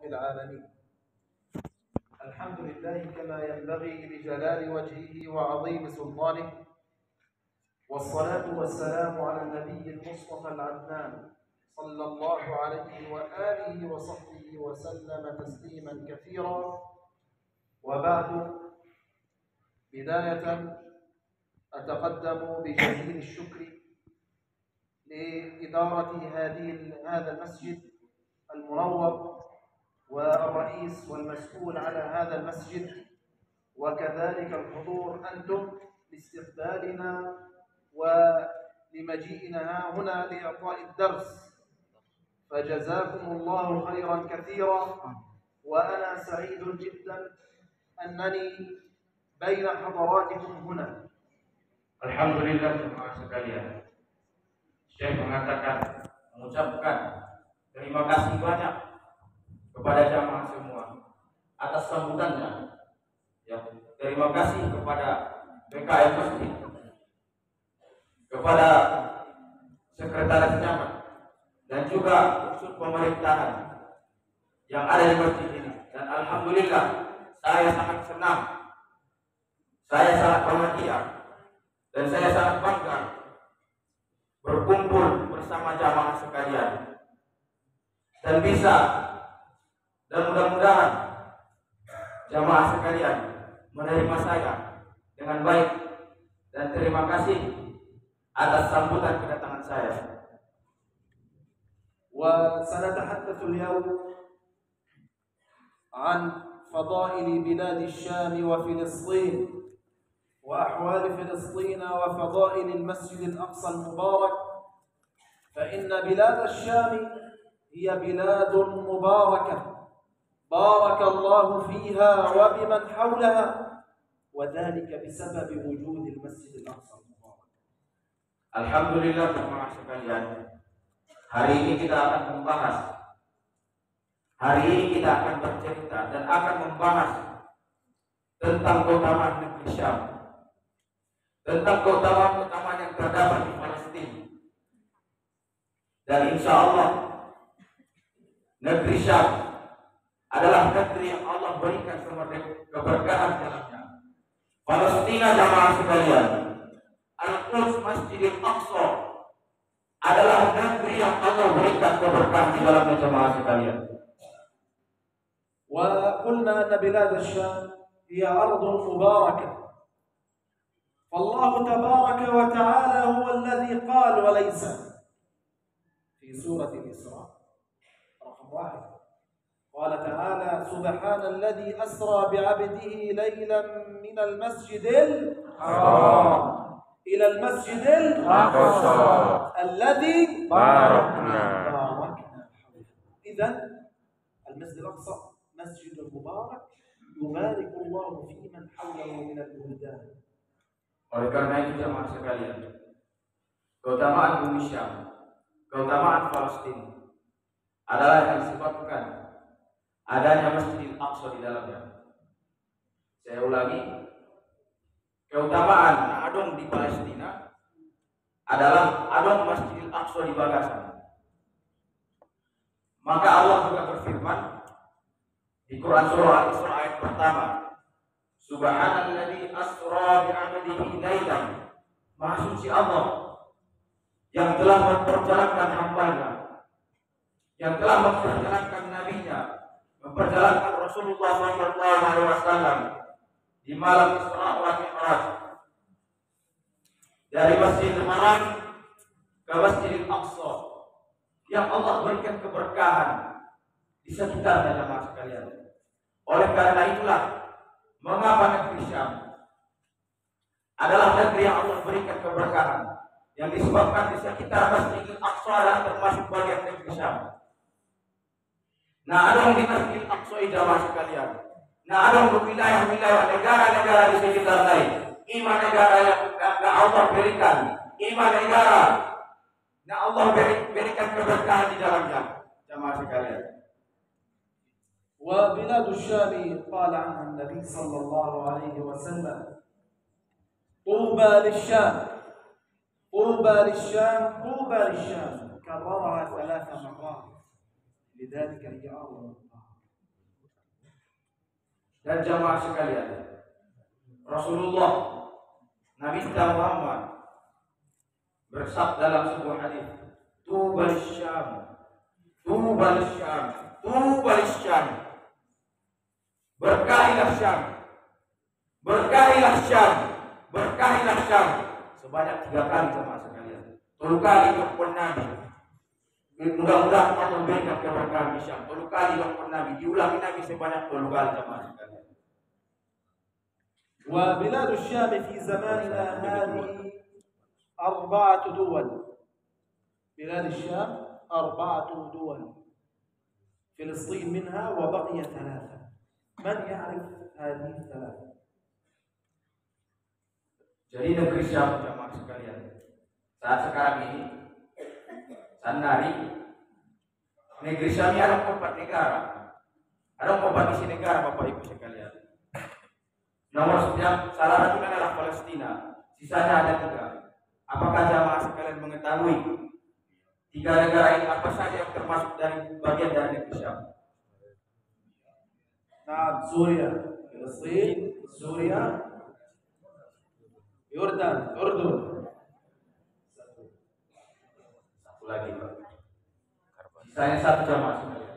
رب العالمين. الحمد لله كما ينبغي لجلال وجهه وعظيم سلطانه، والصلاة والسلام على النبي المصطفى العدنان صلى الله عليه وآله وصحبه وسلم تسليما كثيرا. وبعد، بداية أتقدم بجزيل الشكر لإدارة هذا المسجد المنور والرئيس والمسؤول على هذا المسجد، وكذلك الحضور أنتم لاستقبالنا ولمجيئنا هنا لإعطاء الدرس، فجزاكم الله خيرا كثيرا. وأنا سعيد جدا أنني بين حضراتكم هنا. Alhamdulillah jemaah sekalian. Syekh mengucapkan terima kasih banyak kepada jamaah semua atas sambutannya. Ya, terima kasih kepada BKM Masjid, kepada sekretaris camat dan juga unsur pemerintahan yang ada di masjid ini. Dan alhamdulillah saya sangat senang, saya sangat bahagia, dan saya sangat bangga berkumpul bersama jamaah sekalian, dan mudah-mudahan jamaah sekalian menerima saya dengan baik, dan terima kasih atas sambutan kedatangan saya. وسنتحدث اليوم عن فضائل بلاد الشام وفلسطين وأحوال فلسطين وفضائل المسجد الأقصى المبارك. فإن بلاد الشام هي بلاد مباركة بارك الله فيها وبمن حولها، وذلك بسبب وجود المسجد الأقصى المبارك. Alhamdulillah jemaah sekalian, hari ini kita akan bercerita dan akan membahas tentang keutamaan negeri Syam, tentang keutamaan yang terdapat di Palestina. Dan insya Allah negeri Syam adalah negeri yang Allah berikan keberkahan dalamnya. Palestina jamaah sekalian, Al-Quds Masjidil Aqsa adalah negeri yang Allah berikan keberkahan di dalamnya jamaah sekalian. وقلنا أن بلاد الشام هي أرض مباركة، فالله تبارك وتعالى هو الذي قال وليس في سورة الإسراء رقم 1 قال تعالى: سبحان الذي أسرى بعبده ليلا من المسجد الحرام إلى المسجد الأقصى الذي باركنا حوله. إذن المسجد الأقصى مسجد مبارك يبارك الله في من حوله من البلدان. Oleh karena itu jemaah sekalian, keutamaan bumi Syam, keutamaan Palestina adalah yang disebabkan adanya Masjidil Aqsa di dalamnya. Saya ulangi, keutamaan adong di Palestina adalah adong Masjidil Aqsa di Bagasan. Maka Allah juga berfirman di Quran surah Al-Isra ayat pertama, Subhanalladzi asra bi'abdihi lailan. Maha suci Allah yang telah memperjalankan hamba-Nya, yang telah memperjalankan nabinya, memperjalankan Rasulullah SAW di malam Isra wal Mi'raj dari Masjidil Haram ke Masjidil Aqsa, yang Allah berikan keberkahan di sekitarnya jemaah sekalian. Oleh karena itulah mengapa negeri Syam adalah negeri yang Allah berikan keberkahan, yang disebabkan di sekitar Masjidil Aqsa adalah termasuk bagian negeri Syam. Nah, ada di Masjidil Aqsa jemaah sekalian. Nah, ada wilayah-wilayah negara-negara di sekitar lain. Iman negara yang Allah berikan, iman negara yang Allah berikan keberkahan di dalamnya jemaah sekalian. وبلاد الشام قال عنها النبي صلى الله عليه وسلم: طوبى للشام طوبى للشام طوبى للشام، كررها 3 مرات، لذلك هي أرض مباركة. Dan jamaah sekalian, Rasulullah Nabi kita Muhammad bersabda dalam sebuah hadis, Tubal Syam, Tubal Syam, Tubal Syam. Berkahilah Syam, berkahilah Syam, berkahilah Syam. Sebanyak 3 kali jemaah sekalian. 3 kali untuk Nabi. Mudah-mudahan Allah berikan keberkahan di Syam. 3 kali untuk Nabi. Diulangi Nabi sebanyak 3 kali jemaah sekalian. وبلاد الشام في زماننا هذه 4 دول. بلاد الشام 4 دول. فلسطين منها وبقي 3. من يعرف هذه 3؟ Jadi negeri Syam jamaah sekalian, saat sekarang ini Sandari negeri Syam ada 4 negara. Ada 4 isi negara Bapak Ibu sekalian. Nomor yang salah satunya adalah Palestina. Sisanya ada 3. Apakah jamaah sekalian mengetahui 3 negara ini apa saja yang termasuk dari bagian dari negeri Syam? Nah, Suria, Palestina, Suria, Yordan, Urdun. Satu lagi, Pak. Sisanya 1 jamaah sekalian.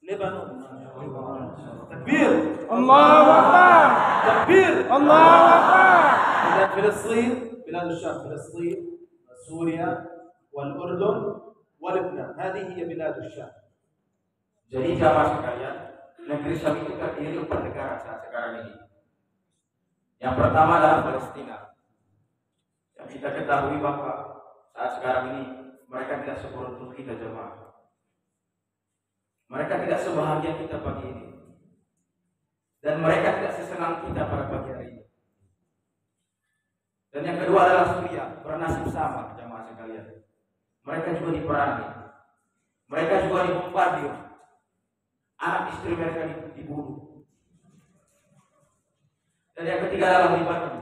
Lebanon. Takbir. Allahu Akbar. Takbir. Allahu Akbar. بلاد فلسطين، بلاد الشام، فلسطين، سوريا، والأردن، ولبنان. هذه هي بلاد الشام. Jadi jamaah sekalian, negeri Syam itu terdiri 4 negara saat sekarang ini. Yang pertama adalah Palestina. Yang kita ketahui Bapak, saat sekarang ini mereka tidak seberuntung kita jemaah. Mereka tidak sebahagia kita pagi ini. Dan mereka tidak sesenang kita pada pagi hari ini. Dan yang kedua adalah Suriah, bernasib sama jemaah sekalian. Mereka juga diperangi. Mereka juga dibombardir. Anak istri mereka dibunuh. Dan yang ketiga adalah Lebanon.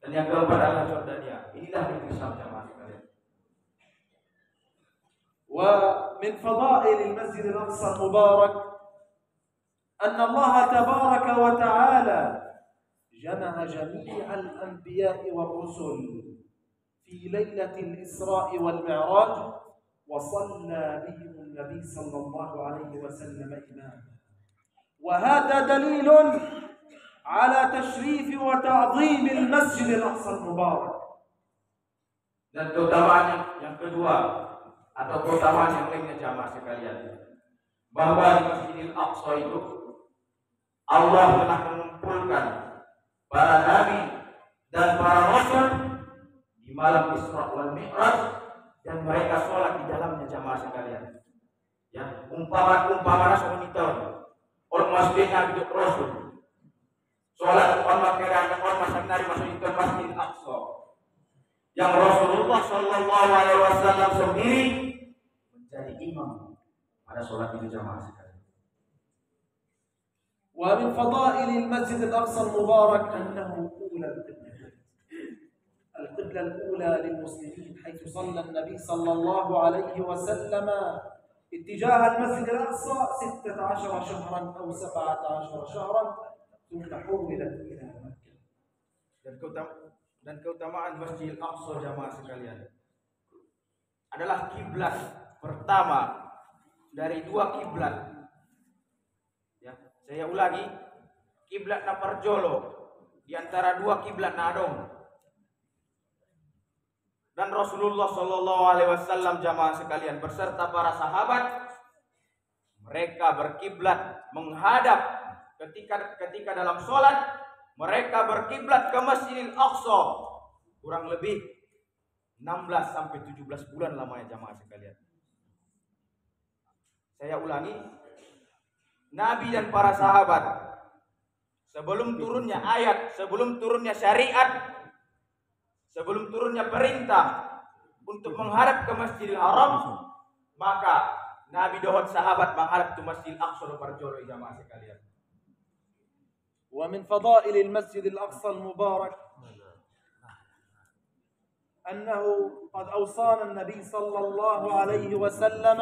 Dan yang keempat adalah Jordania. Inilah negeri Syam jamaah sekalian. ومن فضائل المسجد الأقصى المبارك أن الله تبارك وتعالى جمع جميع الأنبياء والرسل في ليلة الإسراء والمعراج وصلى بهم النبي صلى الله عليه وسلم إماما. وهذا دليل على تشريف وتعظيم المسجد الأقصى المبارك. Dan keutamaan yang kedua atau keutamaan yang lainnya jamaah sekalian, bahwa di Masjidil Aqsa itu Allah telah mengumpulkan para nabi dan para rasul di malam Isra wal Mi'raj, dan mereka sholat di dalamnya jamaah sekalian. Ya, umpama monitor ormas Nabi Rasul sholat ormas kerana ormas nari masuk itu Masjidil Aqsa yang Rasulullah Shallallahu Alaihi Wasallam sendiri menjadi imam pada sholat itu jamaah sekalian. ومن فضائل المسجد الأقصى المبارك أنه أولى القبلة الأولى للمسلمين، حيث صلى النبي صلى الله عليه وسلم اتجاه المسجد الأقصى 16 شهرا أو 17 شهرا ثم حولت إلى مكة. Dan keutamaan Masjidil Aqsa jamaah sekalian adalah kiblat pertama dari 2 kiblat. Ya, saya ulangi, kiblat na Parjolo di antara 2 kiblat na Adong. Dan Rasulullah Shallallahu Alaihi Wasallam jamaah sekalian beserta para sahabat, mereka berkiblat menghadap ketika dalam sholat, mereka berkiblat ke Masjidil Aqsa kurang lebih 16 sampai 17 bulan lamanya jamaah sekalian. Saya ulangi, Nabi dan para sahabat sebelum turunnya ayat, sebelum turunnya syariat, sebelum turunnya perintah untuk menghadap ke Masjidil Haram, maka Nabi dan sahabat menghadap ke Masjidil Aqsa Parjolo jamaah sekalian. ومن فضائل المسجد الأقصى المبارك أنه قد أوصانا النبي صلى الله عليه وسلم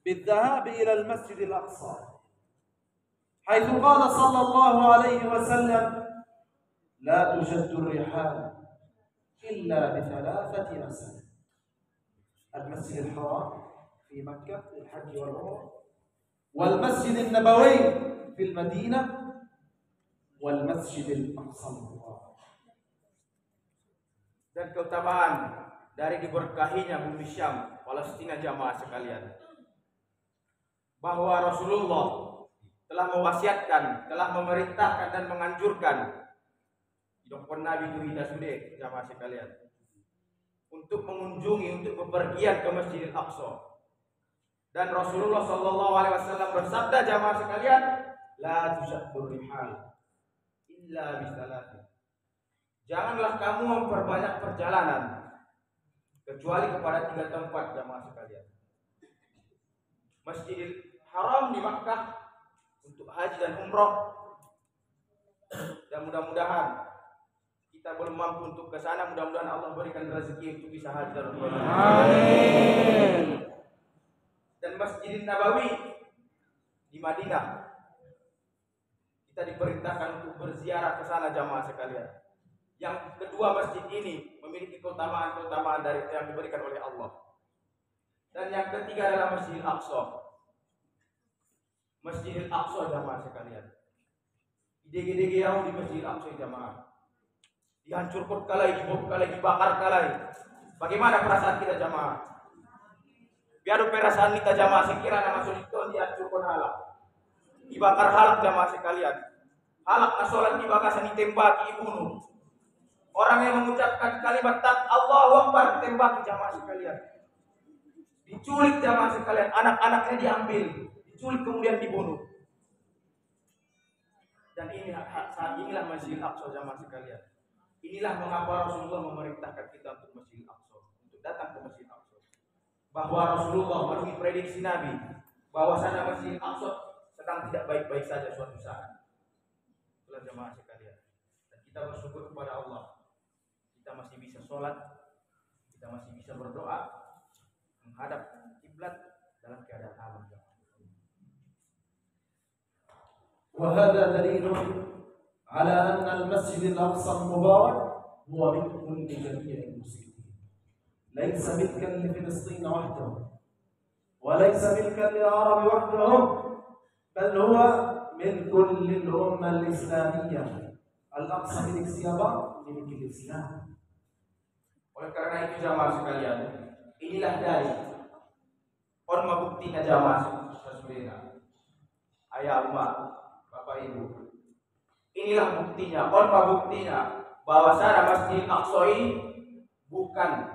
بالذهاب إلى المسجد الأقصى حيث قال صلى الله عليه وسلم لا تشد الرحال إلا بثلاثة مساجد: المسجد الحرام في مكة للحج والعمرة، والمسجد النبوي في المدينة، والمسجid al-Aqsa. Dan keutamaan dari diberkahinya bumi Syam, Palestina jamaah sekalian, bahwa Rasulullah telah mewasiatkan, telah memerintahkan dan menganjurkan Dr. Nabi Tuhida Sude jamaah sekalian untuk mengunjungi, untuk bepergian ke Masjidil Aqsa. Dan Rasulullah sallallahu alaihi wasallam bersabda jamaah sekalian, la tushaddur rihal illa bisalatin. Janganlah kamu memperbanyak perjalanan kecuali kepada 3 tempat jamaah sekalian. Masjidil Haram di Makkah untuk haji dan umrah. Dan mudah-mudahan kita belum mampu untuk ke sana, mudah-mudahan Allah berikan rezeki untuk bisa haji dan umrah. Amin. Dan Masjidil Nabawi di Madinah. Kita diperintahkan untuk berziarah ke sana jamaah sekalian. Yang kedua, masjid ini memiliki keutamaan-keutamaan dari yang diberikan oleh Allah. Dan yang ketiga adalah Masjidil Aqsa. Masjidil Aqsa jamaah sekalian. Ide-ide Yahudi di Masjidil Aqsa jamaah. Dihancurkan kalai, dibakar kalai. Bagaimana perasaan kita jamaah? Biar perasaan kita jamaah sekiranya masuk itu dihancurkan halak. Dibakar halak jamaah sekalian. Halak nasolat dibakar, ditembaki, dibunuh. Orang yang mengucapkan kalimat Allahu Akbar ditembaki jamaah sekalian. Diculik jamaah sekalian, anak-anaknya diambil, diculik kemudian dibunuh. Dan ini saat inilah Masjidil Aqsa jamaah sekalian. Inilah mengapa Rasulullah memerintahkan kita untuk Masjidil Aqsa, untuk datang ke Masjidil Aqsa. Bahwa Rasulullah memenuhi prediksi Nabi bahwa sana Masjidil Aqsa sedang tidak baik-baik saja suatu saat. Itulah jamaah sekalian. Dan kita bersyukur kepada Allah. Kita masih bisa sholat, kita masih bisa berdoa, menghadap kiblat dalam keadaan aman. وهذا دليل على أن المسجد الأقصى المبارك هو ملك لجميع المسلمين، ليس ملكا لفلسطين وحده، وليس ملكا للعرب وحدهم، بل هو ملك للأمة الإسلامية. الأقصى ملك siapa? Milik Islam. Oleh karena itu jamaah sekalian, inilah dari orma buktinya jamaah sekalian. Ayah umat, Bapak Ibu, inilah buktinya, orma buktinya bahwa sana Masjid Aqsa ini bukan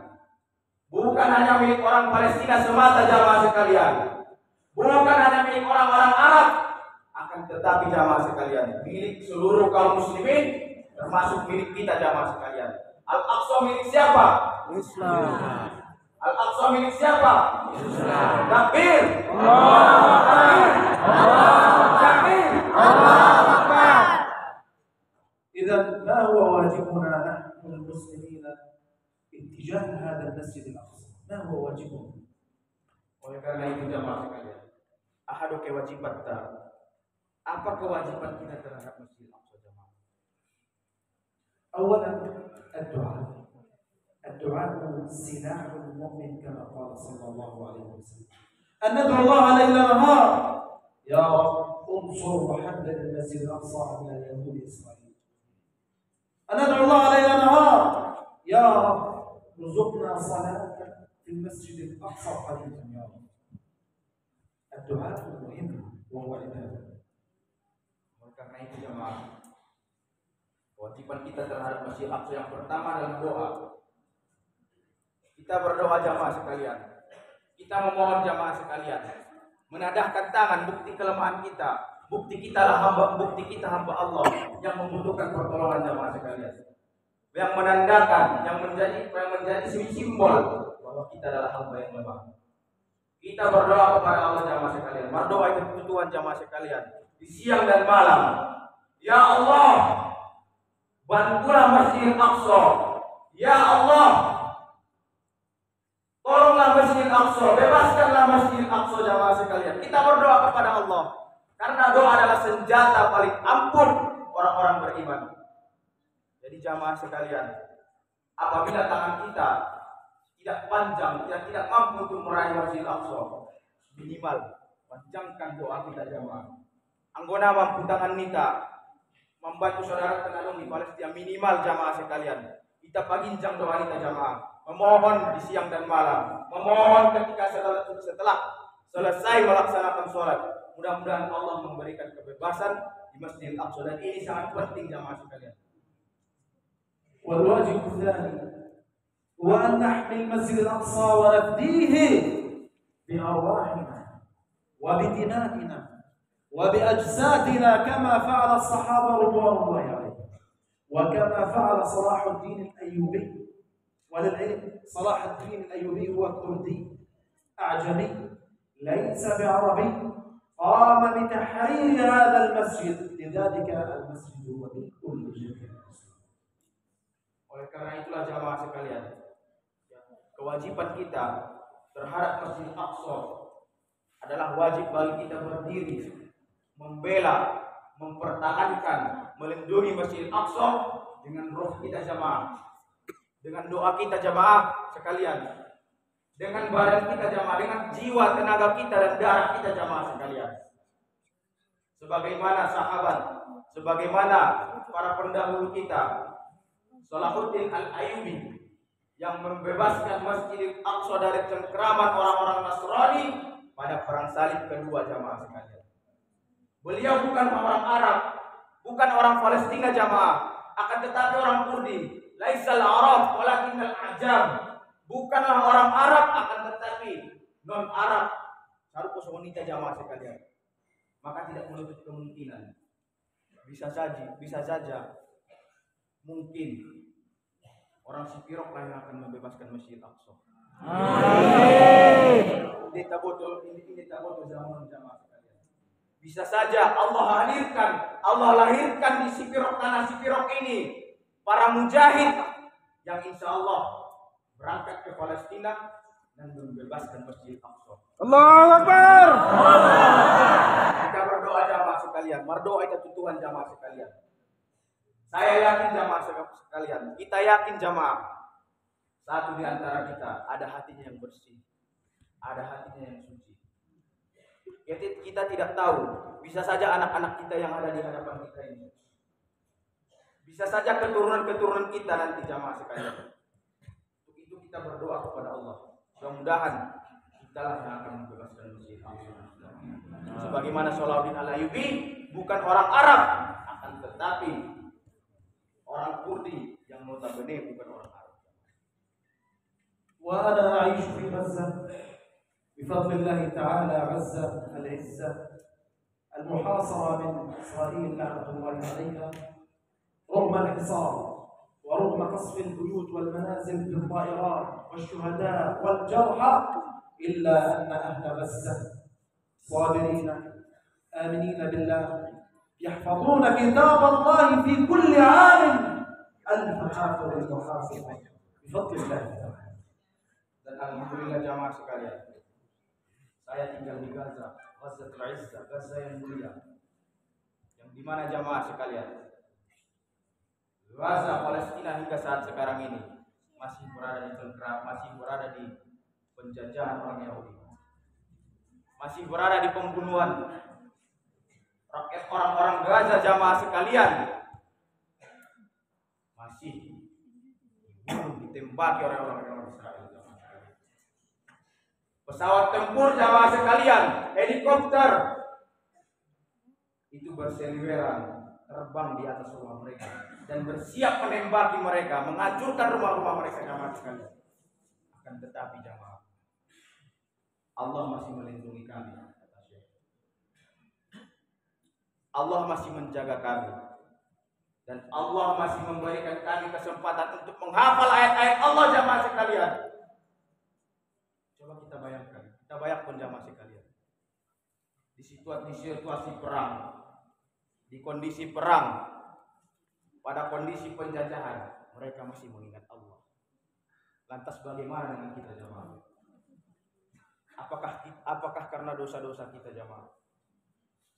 hanya milik orang Palestina semata jamaah sekalian, bukan hanya milik orang-orang Arab, akan tetapi jamaah sekalian milik seluruh kaum muslimin, termasuk milik kita jamaah sekalian. Al-Aqsa milik siapa? Islam. Al-Aqsa milik siapa? Islam. Takbir. Allah. Takbir. Allahu Akbar. إذن ما هو واجبنا نحن المسلمين اتجاه هذا المسجد الأقصى؟ ما هو واجبنا؟ Oleh karena itu jamaah sekalian, ahadu kewajiban kita. Apa kewajiban kita terhadap Masjid Al-Aqsa jamaah? أولا الدعاء سلاح المؤمن كما قال صلى الله عليه وسلم. أن ندعو الله ليل نهار يا رب انصر وحدد المسجد الأقصى على يهود إسرائيل. أن ندعو الله ليل نهار يا رب ارزقنا صلاة في المسجد الأقصى قريبا يا رب. الدعاء مهم وهو عبادة. Oleh karena itu jamaah, kewajiban kita terhadap Masjid Aqsa yang pertama adalah doa. Kita berdoa jamaah sekalian. Kita memohon jamaah sekalian, menadahkan tangan, bukti kelemahan kita. Bukti kita hamba Allah yang membutuhkan pertolongan jamaah sekalian. Yang menandakan, yang menjadi simbol bahwa kita adalah hamba yang lemah. Kita berdoa kepada Allah jamaah sekalian. Berdoa itu kebutuhan jamaah sekalian di siang dan malam. Ya Allah, bantulah Masjid Aqsa. Ya Allah, tolonglah Masjid Aqsa, bebaskanlah Masjid Aqsa jamaah sekalian. Kita berdoa kepada Allah. Karena doa adalah senjata paling ampuh orang-orang beriman. Jadi jamaah sekalian, apabila tangan kita tidak panjang, tidak mampu untuk meraih Masjidil Aqsa, minimal panjangkan doa kita jamaah. Anggona mampu tangan kita membantu saudara tenanung di Palestina, minimal jamaah sekalian. Kita panjang doa kita jamaah, memohon di siang dan malam, memohon ketika setelah selesai melaksanakan sholat. Mudah-mudahan Allah memberikan kebebasan di Masjidil Aqsa, dan ini sangat penting jamaah sekalian. والواجب الثاني هو أن نحمي المسجد الأقصى ونفديه بأرواحنا وبدمائنا وبأجسادنا كما فعل الصحابة رضوان الله عليهم، وكما فعل صلاح الدين الأيوبي. وللعلم صلاح الدين الأيوبي هو كردي أعجمي ليس بعربي، قام بتحرير هذا المسجد، لذلك المسجد هو لكل جميع. Oleh karena itulah jamaah sekalian, kewajiban kita terhadap Masjid Aqsa adalah wajib bagi kita berdiri, membela, mempertahankan, melindungi Masjid Aqsa dengan roh kita jamaah, dengan doa kita jamaah sekalian, dengan badan kita jamaah, dengan jiwa, tenaga kita dan darah kita jamaah sekalian. Sebagaimana sahabat, sebagaimana para pendahulu kita, Salahuddin Al-Ayyubi yang membebaskan Masjidil Aqsa dari cengkraman orang-orang Nasrani pada perang salib kedua jamaah sekalian. Beliau bukan orang Arab, bukan orang Palestina jamaah, akan tetapi orang Kurdi. Laisal Arab walakinnal Ajam. Bukanlah orang Arab, akan tetapi non Arab. Harus wanita jamaah sekalian. Maka tidak menutup kemungkinan. Bisa saja mungkin orang Sipirok lah yang akan membebaskan Masjid Aqsa. Ini tak betul zaman jamaah sekalian. Bisa saja Allah lahirkan di Sipirok, tanah Sipirok ini para mujahid yang insya Allah berangkat ke Palestina dan membebaskan Masjid Aqsa. Allahu Akbar. Kita berdoa jamaah sekalian, berdoa itu Tuhan jamaah sekalian. Saya yakin jamaah sekalian, kita yakin jamaah, satu di antara kita ada hatinya yang bersih, ada hatinya yang suci. Kita tidak tahu, bisa saja anak-anak kita yang ada di hadapan kita ini, bisa saja keturunan-keturunan kita nanti jamaah sekalian. Untuk itu kita berdoa kepada Allah, mudah-mudahan kita lah yang akan membebaskan Masjid Aqsa. Sebagaimana Salahuddin Al-Ayyubi bukan orang Arab, akan tetapi orang Kurdi yang notabene bukan orang Arab. وأنا أعيش في غزة بفضل الله تعالى، غزة العزة المحاصرة من إسرائيل لعنة الله عليها، رغم الحصار ورغم قصف البيوت والمنازل بالطائرات والشهداء والجرحى، إلا أن أهل غزة صابرين آمنين بالله يحفظون كتاب الله في كل عام 1000 حافظ وحافظ بفضل الله تعالى. Dan alhamdulillah jamaah sekalian, saya tinggal di Gaza, Gaza yang mulia, yang dimana jamaah sekalian, Gaza Palestina hingga saat sekarang ini masih berada di penjajahan orang Yahudi, masih berada di pembunuhan rakyat orang-orang Gaza jamaah sekalian, masih dibunuh, ditembaki oleh orang-orang Israel. Pesawat tempur jamaah sekalian, helikopter itu berseliweran terbang di atas rumah mereka dan bersiap menembaki mereka, menghancurkan rumah-rumah mereka jamaah sekalian. Akan tetapi jamaah, Allah masih melindungi kami. Allah masih menjaga kami, dan Allah masih memberikan kami kesempatan untuk menghafal ayat-ayat Allah jamaah sekalian. Coba kita bayangkan jamaah sekalian, di situasi perang, di kondisi perang, pada kondisi penjajahan, mereka masih mengingat Allah. Lantas bagaimana dengan kita jamaah? Apakah karena dosa-dosa kita jamaah?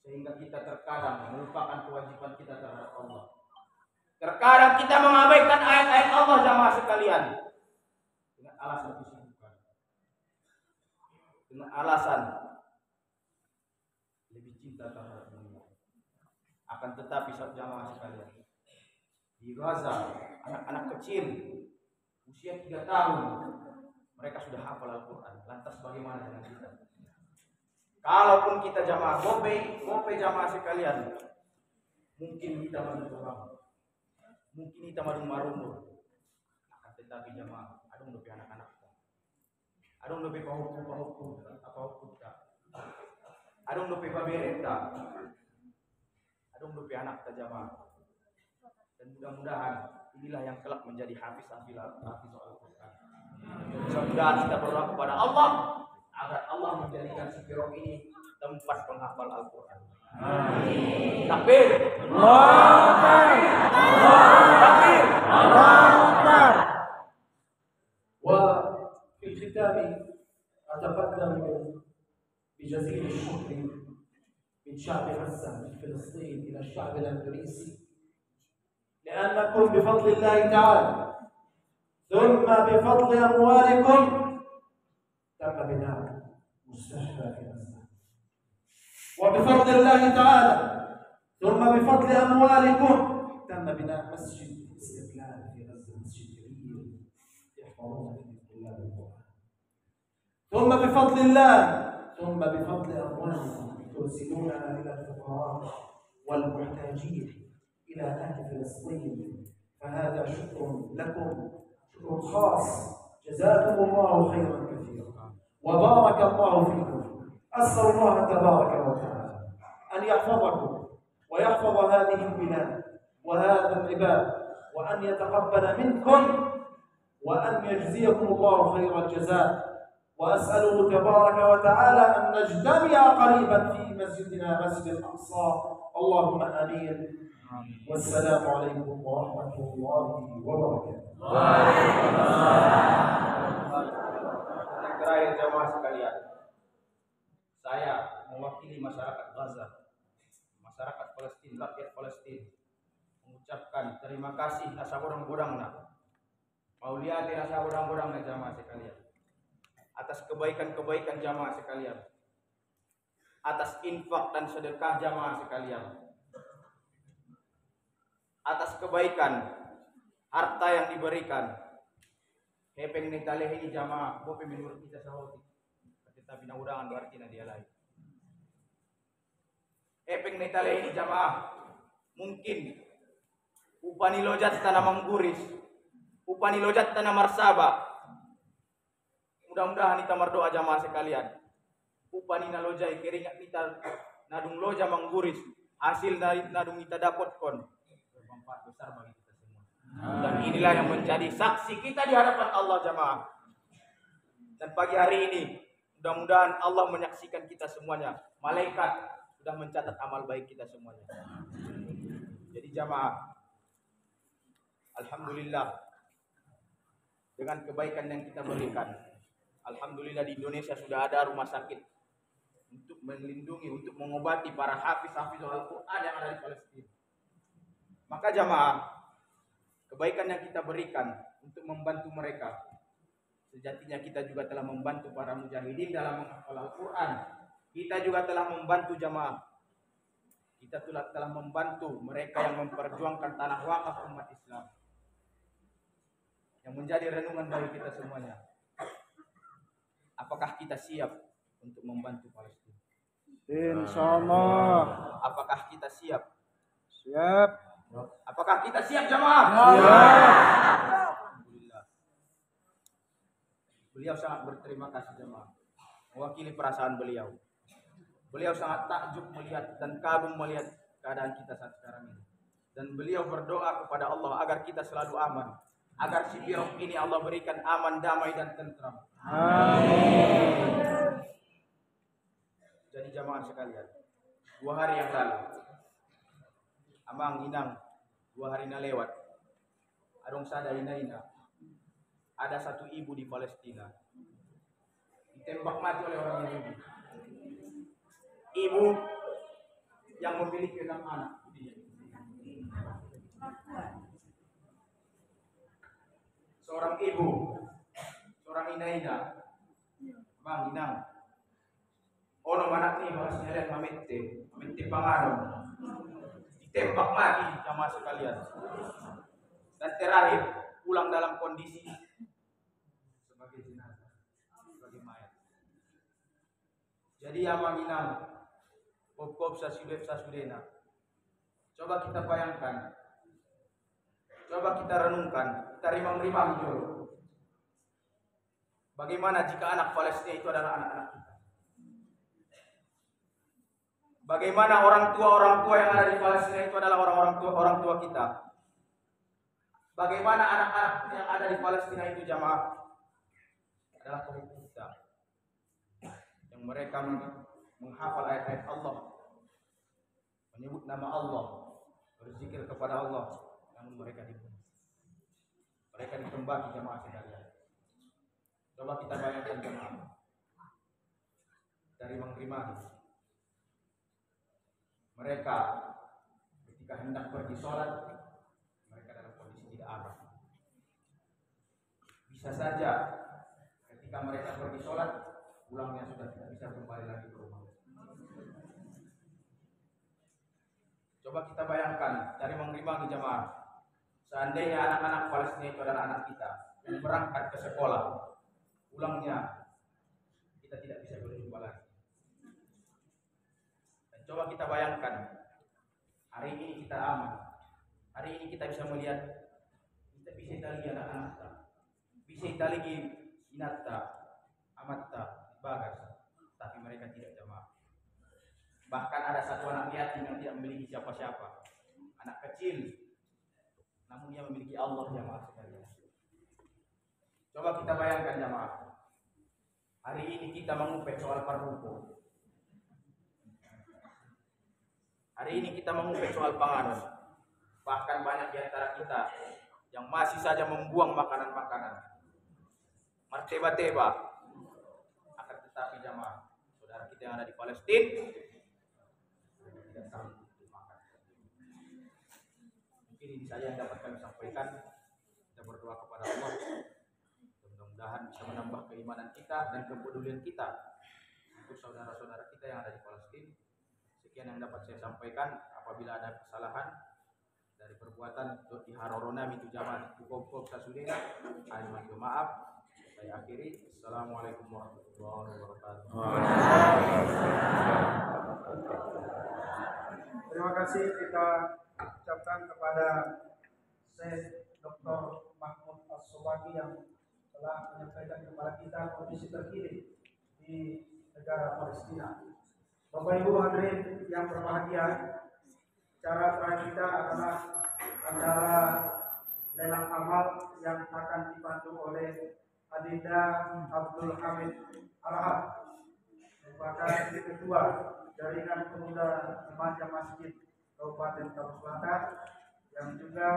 sehingga kita terkadang melupakan kewajiban kita terhadap Allah. Terkadang kita mengabaikan ayat-ayat Allah jamaah sekalian dengan alasan kesibukan, dengan alasan lebih cinta terhadap dunia. Akan tetapi jamaah sekalian, di Gaza anak-anak kecil usia 3 tahun mereka sudah hafal Al-Quran. Lantas bagaimana dengan kita? Kalaupun kita jamaah gope jamaah sekalian, mungkin kita menurut mungkin kita marumur, akan tetapi jamaah adung lebih anak-anak kita, adung lebih pahuku kita, adung lebih pabereta, adung lebih anak kita jamaah. Dan mudah-mudahan inilah yang kelak menjadi hafiz Al-Quran. Mudah-mudahan kita berdoa kepada Allah agar Allah menjadikan Sipirok ini tempat penghafal Al-Quran. Amin. Takbir. Takbir. وفي الختام أتقدم بجزيل الشكر من شعب غزة من فلسطين إلى الشعب الأندونيسي، لأنكم بفضل الله تعالى ثم بفضل أموالكم تم بناء مستشفى في غزة، وبفضل الله تعالى ثم بفضل أموالكم تم بناء مسجد استقلال في غزة، مسجد كبير يحفظون فيه طلاب القرآن، ثم بفضل الله ثم بفضل أموالكم ترسلوننا إلى الفقراء والمحتاجين إلى أهل فلسطين، فهذا شكر لكم، شكر خاص، جزاكم الله خيرا كثيرا وبارك الله فيكم. أسأل الله تبارك وتعالى أن يحفظكم ويحفظ هذه البلاد وهذا العباد، وأن يتقبل منكم وأن يجزيكم الله خير الجزاء. وأسأله تبارك وتعالى أن نجتمع قريبا في مسجدنا مسجد الأقصى. اللهم آمين. والسلام عليكم ورحمة الله وبركاته. Yang terakhir jamaah sekalian, saya mewakili masyarakat Gaza, masyarakat Palestina, rakyat Palestina, mengucapkan terima kasih nasa borang-borangna, mauliati nasa borang-borangna jamaah sekalian, atas kebaikan-kebaikan jamaah sekalian, atas infak dan sedekah jamaah sekalian, atas kebaikan harta yang diberikan. Hepeng netale ini jamaah, bope menurut kita sahoti, tetapi naudangan berarti na dia lain. Hepeng netale ini jamaah, mungkin upani lojat tanah mangguris, upani lojat tanah marsaba. Mudah-mudahan kita berdoa jamaah sekalian. Upani na lojai keringat kita nadung loja mangguris, hasil dari nadung kita dapatkan bermanfaat besar bagi kita semua. Dan inilah yang menjadi saksi kita di hadapan Allah jamaah. Dan pagi hari ini mudah-mudahan Allah menyaksikan kita semuanya. Malaikat sudah mencatat amal baik kita semuanya. Jadi jamaah, alhamdulillah dengan kebaikan yang kita berikan, alhamdulillah di Indonesia sudah ada rumah sakit untuk melindungi, untuk mengobati para hafiz-hafiz Al-Quran yang ada di Palestina. Maka jamaah, kebaikan yang kita berikan untuk membantu mereka, sejatinya kita juga telah membantu para mujahidin dalam menghafal Al-Quran. Kita juga telah membantu jamaah. Kita telah membantu mereka yang memperjuangkan tanah wakaf umat Islam, yang menjadi renungan bagi kita semuanya. Apakah kita siap untuk membantu Palestina? Insyaallah. Apakah kita siap? Siap. Apakah kita siap jamaah? Siap. Alhamdulillah. Beliau sangat berterima kasih jamaah, mewakili perasaan beliau. Beliau sangat takjub melihat dan kagum melihat keadaan kita saat sekarang ini. Dan beliau berdoa kepada Allah agar kita selalu aman, agar Sipirok ini Allah berikan aman, damai dan tentram. Amin. Jadi jamaah sekalian, 2 hari yang lalu, amang inang 2 hari na lewat, adong sada ina-ina, ada satu ibu di Palestina ditembak mati oleh orang Yahudi. Ibu yang memiliki 6 anak. Seorang ibu, seorang ina-ina, bang inang, ono anak ni mga sinyalan mamitti panganon, ditembak mati jamaah sekalian. Dan terakhir pulang dalam kondisi sebagai jenazah, sebagai mayat. Jadi yang manginang, pop sasudena. Coba kita bayangkan, coba kita renungkan, kita rimang-rimang dulu. Bagaimana jika anak Palestina itu adalah anak-anak kita? Bagaimana orang tua yang ada di Palestina itu adalah orang tua kita? Bagaimana anak-anak yang ada di Palestina itu jamaah adalah kaum kita, yang mereka menghafal ayat-ayat Allah, menyebut nama Allah, berzikir kepada Allah, namun mereka dibunuh, mereka ditembaki jamaah sekalian. Coba kita bayangkan jemaah dari mengrimani. Mereka ketika hendak pergi sholat, mereka dalam kondisi tidak aman. Bisa saja ketika mereka pergi sholat, pulangnya sudah tidak bisa kembali lagi ke rumah. Coba kita bayangkan dari mengrimani jemaah. Seandainya anak-anak Palestina itu adalah anak kita yang berangkat ke sekolah, pulangnya kita tidak bisa berjumpa lagi. Dan coba kita bayangkan, hari ini kita aman, hari ini kita bisa melihat, kita bisa lagi anak-anak kita, bisa lagi inatta, amatta, bagas, tapi mereka tidak jamaah. Bahkan ada satu anak yatim yang tidak memiliki siapa-siapa, anak kecil, namun dia memiliki Allah jamaah sekalian. Coba kita bayangkan jamaah, hari ini kita mengupek soal parhukum, hari ini kita mengupek soal panganan. Bahkan banyak di antara kita yang masih saja membuang makanan-makanan marteba-teba. Akan tetapi jamaah, saudara kita yang ada di Palestina tidak sanggup untuk makan. Mungkin ini saja yang dapat kami sampaikan. Kita berdoa kepada Allah, mudah-mudahan bisa menambah keimanan kita dan kepedulian kita untuk saudara-saudara kita yang ada di Palestina. Sekian yang dapat saya sampaikan. Apabila ada kesalahan dari perbuatan diharorona mitu jamaah cukup sasudena, saya mohon maaf. Saya akhiri. Assalamualaikum warahmatullahi wabarakatuh. Terima kasih kita ucapkan kepada Syekh Dr. Mahmud As-Sobagi yang telah menyampaikan kepada kita kondisi terkini di negara Palestina. Bapak Ibu hadirin yang berbahagia, cara terakhir kita adalah acara lelang amal yang akan dibantu oleh Adinda Abdul Hamid Arhab, merupakan ketua jaringan pemuda remaja masjid Kabupaten Tabus Selatan, yang juga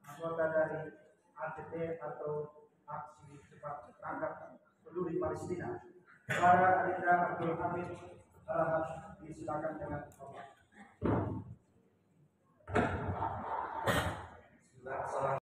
anggota dari ACT atau Aksi Cepat Tangkap Peduli Palestina. Kepada Adinda Abdul Hamid Arhab, disilakan dengan